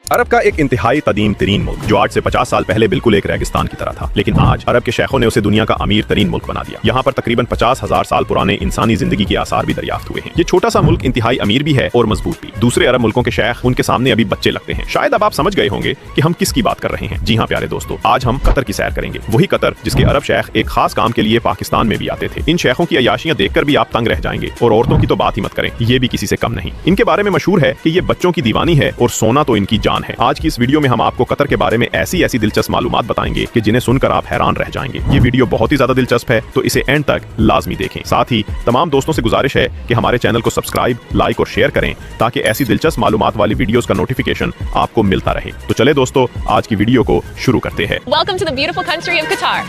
अरब का एक इंतहाई कदीम तरीन मुल्क जो आज से 50 साल पहले बिल्कुल एक रेगिस्तान की तरह था, लेकिन आज अरब के शेखों ने उसे दुनिया का अमीर तरीन मुल्क बना दिया। यहाँ पर तकरीबन 50,000 साल पुराने इंसानी जिंदगी के आसार भी दरियाफ्त हुए हैं। ये छोटा सा मुल्क इंतहाई अमीर भी है और मजबूत भी। दूसरे अरब मुल्कों के शेख उनके सामने अभी बच्चे लगते हैं। शायद अब आप समझ गए होंगे कि हम किसकी बात कर रहे हैं। जी हाँ प्यारे दोस्तों, आज हम कतर की सैर करेंगे। वही कतर जिसके अरब शेख एक खास काम के लिए पाकिस्तान में भी आते थे। इन शेखों की अयाशियां देखकर भी आप तंग रह जाएंगे, और औरतों की तो बात ही मत करें, ये भी किसी से कम नहीं। इनके बारे में मशहूर है कि ये बच्चों की दीवानी है और सोना तो इनकी जान है। आज की इस वीडियो में हम आपको कतर के बारे में ऐसी दिलचस्प मालूमात बताएंगे कि जिन्हें सुनकर आप हैरान रह जाएंगे। ये वीडियो बहुत ही ज्यादा दिलचस्प है, तो इसे एंड तक लाजमी देखें। साथ ही तमाम दोस्तों से गुजारिश है कि हमारे चैनल को सब्सक्राइब, लाइक और शेयर करें ताकि ऐसी दिलचस्प मालूमात वाली वीडियोस का नोटिफिकेशन आपको मिलता रहे। तो चले दोस्तों, आज की वीडियो को शुरू करते हैं। Welcome to the beautiful country of Qatar.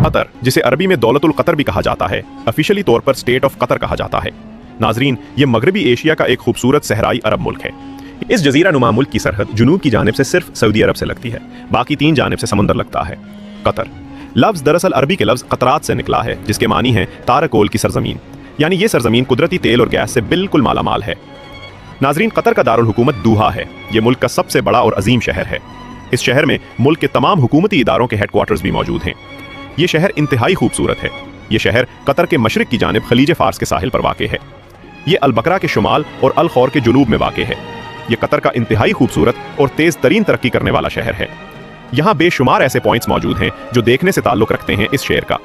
Qatar, जिसे अरबी में दौलतुल कतर भी कहा जाता है, ऑफिशियली तौर पर स्टेट ऑफ कतर कहा जाता है। नाजरीन, ये मगरबी एशिया का एक खूबसूरत सहराई अरब मुल्क है। इस जजीरा नुमा मुल्क की सरहद जुनूब की जानिब से सिर्फ सऊदी अरब से लगती है, बाकी 3 जानिब से समुंदर लगता है। कतर लफ्ज़ दरअसल अरबी के लफ्ज़ कतरात से निकला है, जिसके मानी है तारकोल की सरजमीन, यानी ये सरजमीन कुदरती तेल और गैस से बिल्कुल मालामाल है। नाजरीन, कतर का दारुल हुकूमत दोहा है। ये मुल्क का सबसे बड़ा और अजीम शहर है। इस शहर में मुल्क के तमाम हुकूमती इदारों के हेडक्वार्टर्स भी मौजूद हैं। ये शहर इंतहाई खूबसूरत है। ये शहर कतर के मशरिक की जानिब खलीज फार्स के साहिल पर वाक़ है। ये अलबकरा के शुमाल और अल खौर के जुनूब में वाक़ है। ये कतर का इंतहाई खूबसूरत और तेज़ तरीन तरक्की करने वाला शहर है। यहाँ बेशुमार ऐसे पॉइंट्स मौजूद हैं जो देखने से ताल्लुक़ रखते हैं इस शहर का।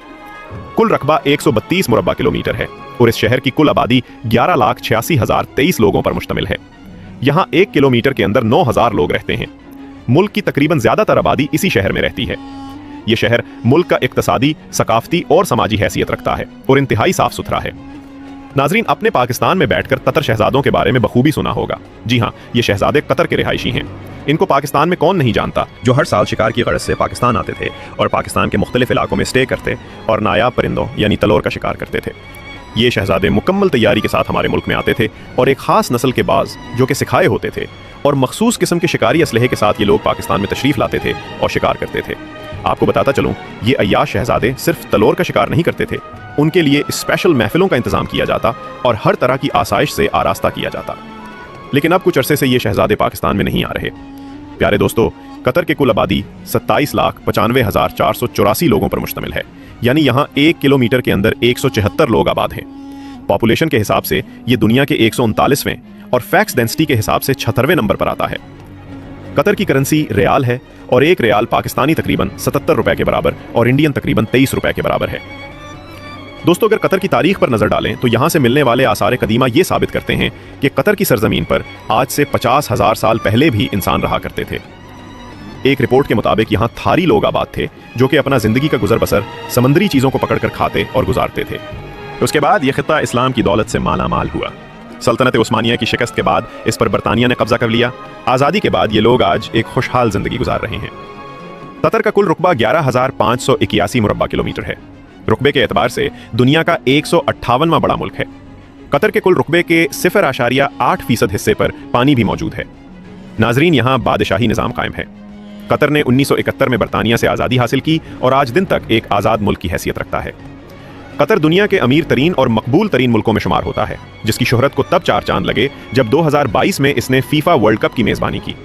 कुल रकबा 132 मुरब्बा किलोमीटर है और इस शहर की कुल आबादी 11,86,023 लोगों पर मुश्तमिल है। यहाँ 1 किलोमीटर के अंदर 9,000 लोग रहते हैं। मुल्क की तकरीबन ज़्यादातर आबादी इसी शहर में रहती है। ये शहर मुल्क का इक्तसादी, सकाफती और समाजी हैसियत रखता है और इंतहाई साफ सुथरा है। नाजरीन, अपने पाकिस्तान में बैठकर कतर शहजादों के बारे में बखूबी सुना होगा। जी हाँ, ये शहजादे कतर के रिहायशी हैं। इनको पाकिस्तान में कौन नहीं जानता, जो हर साल शिकार की गरज से पाकिस्तान आते थे और पाकिस्तान के मुख्तलिफ इलाकों में स्टे करते और नायाब परिंदों यानी तलोर का शिकार करते थे। ये शहजादे मुकम्मल तैयारी के साथ हमारे मुल्क में आते थे और एक खास नस्ल के बाज जो कि सिखाए होते थे और मखसूस किस्म के शिकारी असलहे के साथ ये लोग पाकिस्तान में तशरीफ़ लाते थे और शिकार करते थे। आपको बताता चलूं, ये अय्याश शहजादे सिर्फ तलोर का शिकार नहीं करते थे, उनके लिए स्पेशल महफिलों का इंतजाम किया जाता और हर तरह की आसाइश से आरास्ता किया जाता। लेकिन अब कुछ अरसे से ये शहजादे पाकिस्तान में नहीं आ रहे। प्यारे दोस्तों, कतर के कुल आबादी 27,95,484 लोगों पर मुश्तमिल है, यानी यहाँ 1 किलोमीटर के अंदर 174 लोग आबाद हैं। पॉपुलेशन के हिसाब से ये दुनिया के 139वें और फैक्स डेंसिटी के हिसाब से 76वें नंबर पर आता है। कतर की करेंसी रियाल है और 1 रियाल पाकिस्तानी तकरीबन 77 रुपए के बराबर और इंडियन तकरीबन 23 रुपए के बराबर है। दोस्तों, अगर कतर की तारीख पर नजर डालें तो यहाँ से मिलने वाले आसार कदीमा ये साबित करते हैं कि कतर की सरजमीन पर आज से 50,000 साल पहले भी इंसान रहा करते थे। एक रिपोर्ट के मुताबिक यहाँ थारी लोग आबाद थे जो कि अपना जिंदगी का गुजर बसर समंदरी चीजों को पकड़कर खाते और गुजारते थे। उसके बाद यह खित्ता इस्लाम की दौलत से मालामाल हुआ। सल्तनत उस्मानिया की शिकस्त के बाद इस पर बरतानिया ने कब्जा कर लिया। आज़ादी के बाद ये लोग आज एक खुशहाल जिंदगी गुजार रहे हैं। कतर का कुल रुकबा 11,581 मुरब्बा किलोमीटर है। रुकबे के एतबार से दुनिया का 158वां बड़ा मुल्क है। कतर के कुल रुकबे के 0.8% हिस्से पर पानी भी मौजूद है। नाजरीन, यहाँ बादशाही निज़ाम कायम है। कतर ने 1971 में बरतानिया से आज़ादी हासिल की और आज दिन तक एक आज़ाद मुल्क की हैसियत रखता है। कतर दुनिया के अमीर तरीन और मकबूल तरीन मुल्कों में शुमार होता है, जिसकी शोहरत को तब 4 चांद लगे जब 2022 में इसने फीफा वर्ल्ड कप की मेज़बानी की।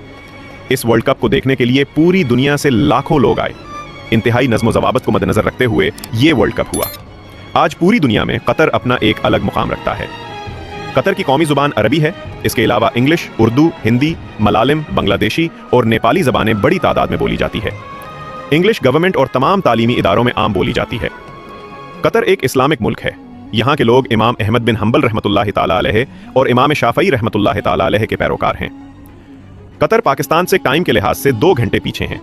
इस वर्ल्ड कप को देखने के लिए पूरी दुनिया से लाखों लोग आए। इंतहाई नज़्म ज़वाबत को मद्देनज़र रखते हुए ये वर्ल्ड कप हुआ। आज पूरी दुनिया में कतर अपना एक अलग मुकाम रखता है। कतर की कौमी ज़ुबान अरबी है। इसके अलावा इंग्लिश, उर्दू, हिंदी, मलालिम, बांग्लादेशी और नेपाली ज़बानें बड़ी तादाद में बोली जाती है। इंग्लिश गवर्नमेंट और तमाम तालीमी इदारों में आम बोली जाती है। कतर एक इस्लामिक मुल्क है। यहाँ के लोग इमाम अहमद बिन हम्बल रहमतुल्लाहि ताला अलैहि और इमाम शाफई रहमतुल्लाहि ताला अलैहि के पैरोकार हैं। कतर पाकिस्तान से टाइम के लिहाज से 2 घंटे पीछे हैं।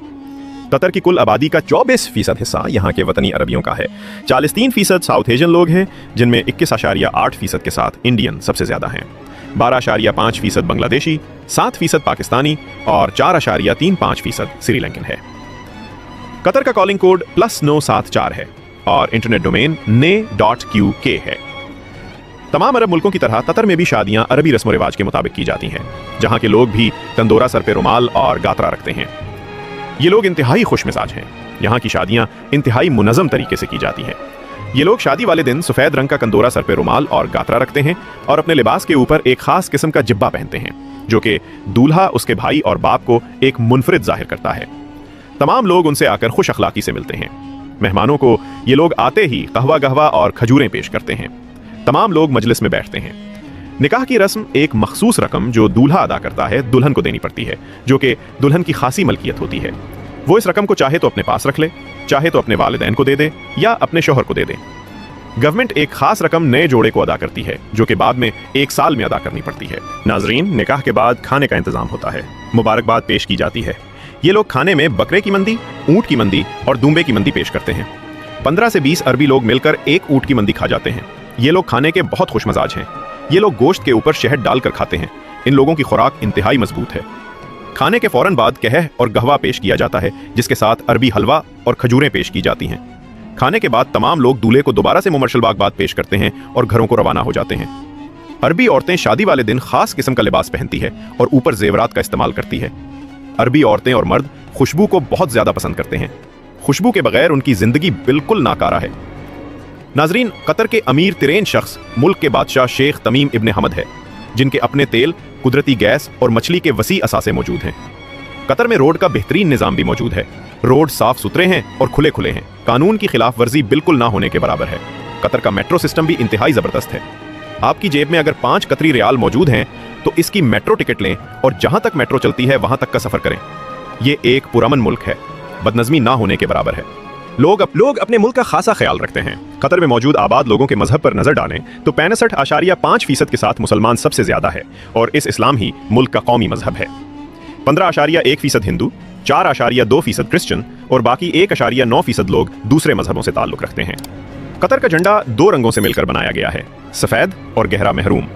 कतर की कुल आबादी का 24% हिस्सा यहाँ के वतनी अरबियों का है। 43% साउथ एशियन लोग हैं, जिनमें 21.8% के साथ इंडियन सबसे ज़्यादा हैं। 12.5% बांग्लादेशी, 7% पाकिस्तानी और 4.35% श्रीलंकन है। कतर का कॉलिंग कोड +974 है और इंटरनेट डोमेन ne.qk है। तमाम अरब मुल्कों की तरह कतर में भी शादियां अरबी रस्म रिवाज के मुताबिक की जाती हैं, जहां के लोग भी तंदोरा सर पे रुमाल और गातरा रखते हैं। ये लोग इंतहाई खुश मिजाज हैं। यहाँ की शादियां इंतहाई मुनज़्ज़म तरीके से की जाती हैं। ये लोग शादी वाले दिन सफेद रंग का कंदोरा सर पे रुमाल और गातरा रखते हैं और अपने लिबास के ऊपर एक खास किस्म का जिब्बा पहनते हैं जो कि दूल्हा, उसके भाई और बाप को एक मुनफरिद जाहिर करता है। तमाम लोग उनसे आकर खुश अखलाकी से मिलते हैं। मेहमानों को ये लोग आते ही कहवा गहवा और खजूरें पेश करते हैं। तमाम लोग मजलिस में बैठते हैं। निकाह की रस्म एक मखसूस रकम जो दूल्हा अदा करता है दुल्हन को देनी पड़ती है, जो कि दुल्हन की खासी मलकियत होती है। वो इस रकम को चाहे तो अपने पास रख ले, चाहे तो अपने वालिदैन को दे दे या अपने शौहर को दे दे। गवर्नमेंट एक खास रकम नए जोड़े को अदा करती है जो कि बाद में 1 साल में अदा करनी पड़ती है। नाजरीन, निकाह के बाद खाने का इंतजाम होता है, मुबारकबाद पेश की जाती है। ये लोग खाने में बकरे की मंदी, ऊंट की मंदी और दूम्बे की मंदी पेश करते हैं। 15 से 20 अरबी लोग मिलकर एक ऊंट की मंदी खा जाते हैं। ये लोग खाने के बहुत खुशमजाज हैं। ये लोग गोश्त के ऊपर शहद डालकर खाते हैं। इन लोगों की खुराक इंतहाई मजबूत है। खाने के फौरन बाद कहह और गहवा पेश किया जाता है, जिसके साथ अरबी हलवा और खजूरें पेश की जाती हैं। खाने के बाद तमाम लोग दूल्हे को दोबारा से मुमर्शलबाग पेश करते हैं और घरों को रवाना हो जाते हैं। अरबी औरतें शादी वाले दिन खास किस्म का लिबास पहनती है और ऊपर जेवरात का इस्तेमाल करती है। अरबी औरतें और मर्द खुशबू को बहुत ज्यादा पसंद करते हैं। खुशबू के बगैर उनकी जिंदगी बिल्कुल नाकारा है। नाजरीन, कतर के अमीर तिरेन शख्स मुल्क के बादशाह शेख तमीम इब्न हमद है, जिनके अपने तेल, कुदरती गैस और मछली के वसी असासे मौजूद हैं। कतर में रोड का बेहतरीन निज़ाम भी मौजूद है। रोड साफ सुथरे हैं और खुले खुले हैं। कानून की खिलाफ वर्जी बिल्कुल ना होने के बराबर है। कतर का मेट्रो सिस्टम भी इंतहाई ज़बरदस्त है। आपकी जेब में अगर 5 कतरी रियाल मौजूद हैं तो इसकी मेट्रो टिकट लें और जहां तक मेट्रो चलती है वहां तक का सफर करें। ये एक पुरअमन मुल्क है, बदनज़मी ना होने के बराबर है। लोग अपने मुल्क का खासा ख्याल रखते हैं। कतर में मौजूद आबाद लोगों के मजहब पर नजर डालें तो 65.5% के साथ मुसलमान सबसे ज्यादा है और इस्लाम ही मुल्क का कौमी मजहब है। 15.1% हिंदू, 4.2% क्रिश्चियन और बाकी 1.9% लोग दूसरे मजहबों से ताल्लुक रखते हैं। कतर का झंडा 2 रंगों से मिलकर बनाया गया है, सफेद और गहरा महरूम।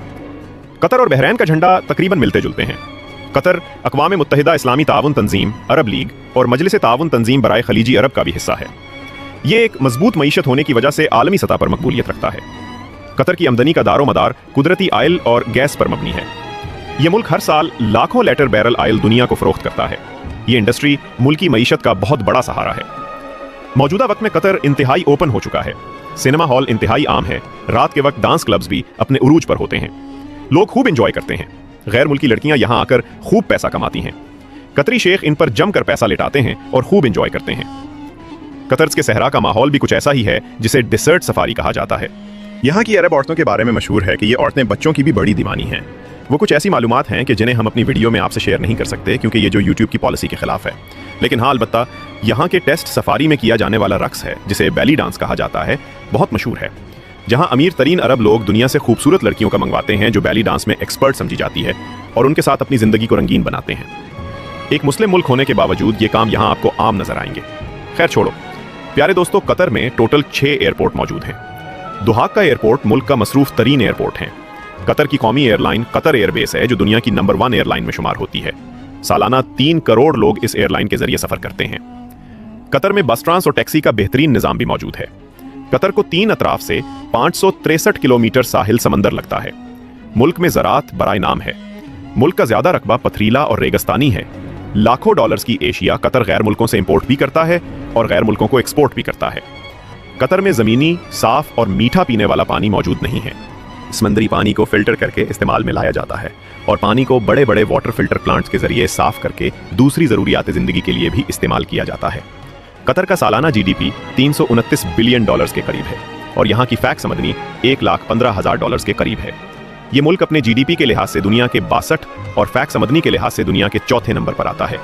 कतर और बहरैन का झंडा तकरीबन मिलते जुलते हैं। कतर अक़वाम मुत्तहिदा इस्लामी ताउन तंजीम, अरब लीग और मजलिस ताउन तंजीम बराए खलीजी अरब का भी हिस्सा है। ये एक मजबूत मईशत होने की वजह से आलमी सतह पर मकबूलियत रखता है। कतर की आमदनी का दारो मदार कुदरती आयल और गैस पर मबनी है। ये मुल्क हर साल लाखों लीटर बैरल आयल दुनिया को फरोख्त करता है। ये इंडस्ट्री मुल्की मईशत का बहुत बड़ा सहारा है। मौजूदा वक्त में कतर इंतहाई ओपन हो चुका है। सिनेमा हॉल इंतहाई आम है। रात के वक्त डांस क्लब्स भी अपने उरूज पर होते हैं। लोग खूब इंजॉय करते हैं। गैर मुल्की लड़कियां यहां आकर खूब पैसा कमाती हैं। कतरी शेख इन पर जमकर पैसा लिटाते हैं और खूब इंजॉय करते हैं। कतर के सहरा का माहौल भी कुछ ऐसा ही है जिसे डिसर्ट सफारी कहा जाता है। यहाँ की अरब औरतों के बारे में मशहूर है कि ये औरतें बच्चों की भी बड़ी दीवानी हैं। वो कुछ ऐसी मालूमात हैं कि जिन्हें हम अपनी वीडियो में आपसे शेयर नहीं कर सकते क्योंकि ये जो यूट्यूब की पॉलिसी के खिलाफ है। लेकिन हाँ, अलबत्ता यहाँ के टेस्ट सफारी में किया जाने वाला रक्स है जिसे बैली डांस कहा जाता है, बहुत मशहूर है। जहाँ अमीर तरीन अरब लोग दुनिया से खूबसूरत लड़कियों का मंगवाते हैं जो बैली डांस में एक्सपर्ट समझी जाती है और उनके साथ अपनी जिंदगी को रंगीन बनाते हैं। एक मुस्लिम मुल्क होने के बावजूद ये काम यहाँ आपको आम नजर आएंगे। खैर छोड़ो प्यारे दोस्तों, कतर में टोटल 6 एयरपोर्ट मौजूद हैं। दुहाक का एयरपोर्ट मुल्क का मसरूफ तरीन एयरपोर्ट है। कतर की कौमी एयरलाइन कतर एयरबेस है जो दुनिया की नंबर 1 एयरलाइन में शुमार होती है। सालाना 3 करोड़ लोग इस एयरलाइन के जरिए सफर करते हैं। कतर में बस ट्रांस और टैक्सी का बेहतरीन निजाम भी मौजूद है। कतर को 3 अतराफ से 563 किलोमीटर साहिल समंदर लगता है। मुल्क में ज़राअत बराए नाम है। मुल्क का ज्यादा रकबा पथरीला और रेगिस्तानी है। लाखों डॉलर्स की एशिया कतर गैर मुल्कों से इंपोर्ट भी करता है और गैर मुल्कों को एक्सपोर्ट भी करता है। कतर में ज़मीनी, साफ और मीठा पीने वाला पानी मौजूद नहीं है। समंदरी पानी को फिल्टर करके इस्तेमाल में लाया जाता है और पानी को बड़े बड़े वाटर फिल्टर प्लांट्स के जरिए साफ करके दूसरी ज़रूरियात ज़िंदगी के लिए भी इस्तेमाल किया जाता है। कतर का सालाना GDP 329 बिलियन डॉलर्स के करीब है और यहाँ की फैक्स आमदनी 1,15,000 डॉलर्स के करीब है। ये मुल्क अपने GDP के लिहाज से दुनिया के 62 और फैक्स आमदनी के लिहाज से दुनिया के 4थे नंबर पर आता है।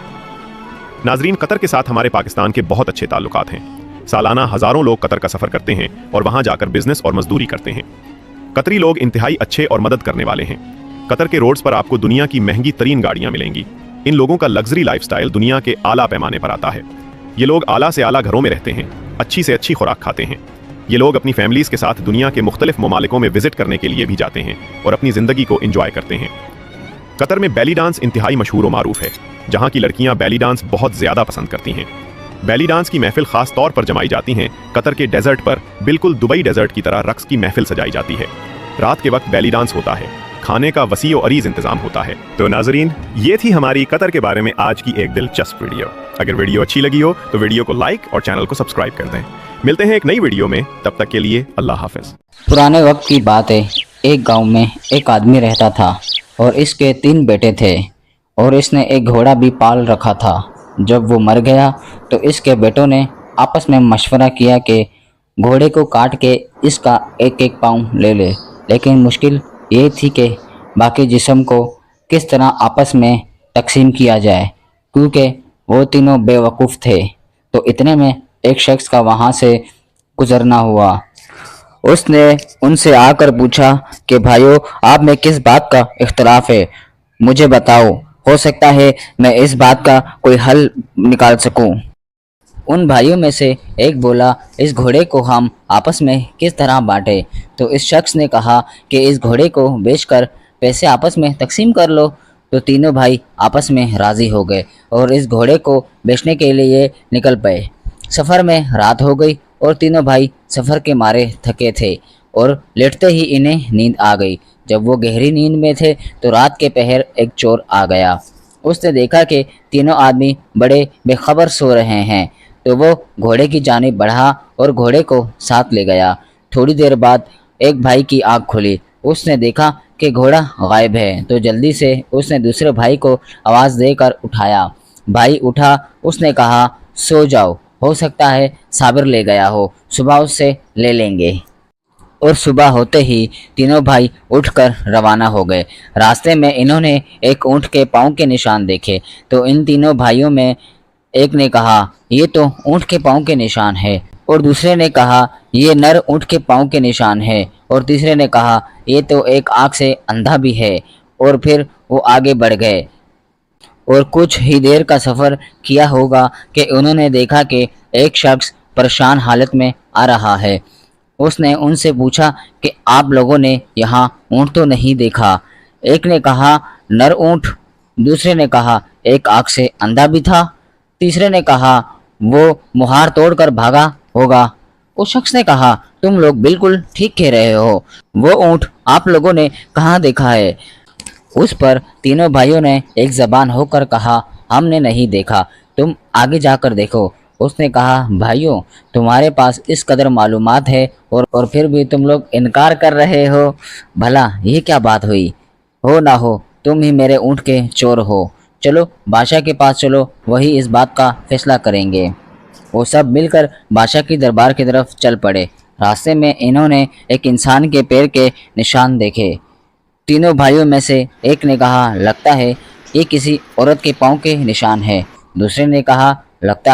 नाजरीन, कतर के साथ हमारे पाकिस्तान के बहुत अच्छे ताल्लुकात हैं। सालाना हजारों लोग कतर का सफर करते हैं और वहां जाकर बिजनेस और मजदूरी करते हैं। कतरी लोग इंतहाई अच्छे और मदद करने वाले हैं। कतर के रोड्स पर आपको दुनिया की महंगी तरीन गाड़ियां मिलेंगी। इन लोगों का लग्जरी लाइफस्टाइल दुनिया के आला पैमाने पर आता है। ये लोग आला से आला घरों में रहते हैं, अच्छी से अच्छी खुराक खाते हैं। ये लोग अपनी फैमिलीज के साथ दुनिया के मुख्तलिफ ममालिकों में विजिट करने के लिए भी जाते हैं और अपनी जिंदगी को एंजॉय करते हैं। कतर में बैली डांस इंतहाई मशहूर व मारूफ है। जहाँ की लड़कियाँ बैली डांस बहुत ज़्यादा पसंद करती हैं। बैली डांस की महफिल खास तौर पर जमाई जाती हैं। कतर के डेजर्ट पर बिल्कुल दुबई डेजर्ट की तरह रक्स की महफिल सजाई जाती है। रात के वक्त बैली डांस होता है। खाने का वसी और अरीज इंतजाम होता है। तो नाजरीन, ये थी हमारी कतर के बारे में आज की एक दिलचस्प वीडियो। अगर वीडियो अच्छी लगी हो तो वीडियो को लाइक और चैनल को सब्सक्राइब कर दें। मिलते हैं एक नई वीडियो में, तब तक के लिए अल्लाह हाफिज। पुराने वक्त की बात है। एक गांव में एक आदमी रहता था और इसके 3 बेटे थे और इसने एक घोड़ा भी पाल रखा था। जब वो मर गया तो इसके बेटों ने आपस में मशवरा किया कि घोड़े को काट के इसका एक एक पाँव ले ले, लेकिन मुश्किल ये थी कि बाकी जिस्म को किस तरह आपस में तकसीम किया जाए, क्योंकि वो तीनों बेवकूफ़ थे। तो इतने में एक शख्स का वहाँ से गुजरना हुआ। उसने उनसे आकर पूछा कि भाइयों, आप में किस बात का इख्तलाफ है, मुझे बताओ, हो सकता है मैं इस बात का कोई हल निकाल सकूं। उन भाइयों में से एक बोला, इस घोड़े को हम आपस में किस तरह बांटें। तो इस शख्स ने कहा कि इस घोड़े को बेचकर पैसे आपस में तकसीम कर लो। तो तीनों भाई आपस में राज़ी हो गए और इस घोड़े को बेचने के लिए निकल पड़े। सफ़र में रात हो गई और तीनों भाई सफ़र के मारे थके थे और लेटते ही इन्हें नींद आ गई। जब वो गहरी नींद में थे तो रात के पहर एक चोर आ गया। उसने देखा कि तीनों आदमी बड़े बेखबर सो रहे हैं, तो वो घोड़े की जानिब बढ़ा और घोड़े को साथ ले गया। थोड़ी देर बाद एक भाई की आँख खुली। उसने देखा कि घोड़ा गायब है, तो जल्दी से उसने दूसरे भाई को आवाज़ देकर उठाया। भाई उठा। उसने कहा, सो जाओ, हो सकता है साबिर ले गया हो, सुबह उससे ले लेंगे। और सुबह होते ही तीनों भाई उठकर रवाना हो गए। रास्ते में इन्होंने एक ऊँट के पाँव के निशान देखे। तो इन तीनों भाइयों में एक ने कहा, ये तो ऊँट के पाँव के निशान है, और दूसरे ने कहा, ये नर ऊँट के पाँव के निशान है, और तीसरे ने कहा, ये तो एक आँख से अंधा भी है। और फिर वो आगे बढ़ गए और कुछ ही देर का सफ़र किया होगा कि उन्होंने देखा कि एक शख्स परेशान हालत में आ रहा है। उसने उनसे पूछा कि आप लोगों ने यहाँ ऊँट तो नहीं देखा। एक ने कहा, नर ऊँट। दूसरे ने कहा, एक आँख से अंधा भी था। तीसरे ने कहा, वो मुहार तोड़कर भागा होगा। उस शख्स ने कहा, तुम लोग बिल्कुल ठीक कह रहे हो, वो ऊँट आप लोगों ने कहाँ देखा है। उस पर तीनों भाइयों ने एक ज़बान होकर कहा, हमने नहीं देखा, तुम आगे जाकर देखो। उसने कहा, भाइयों, तुम्हारे पास इस कदर मालूमात है और फिर भी तुम लोग इनकार कर रहे हो। भला ये क्या बात हुई? हो ना हो तुम ही मेरे ऊँट के चोर हो। चलो बादशाह के पास चलो, वही इस बात का फैसला करेंगे। वो सब मिलकर बादशाह की दरबार की तरफ चल पड़े। रास्ते में इन्होंने एक इंसान के पैर के निशान देखे। तीनों भाइयों में से एक ने कहा, लगता है ये किसी औरत के पाँव के निशान है। दूसरे ने कहा, लगता है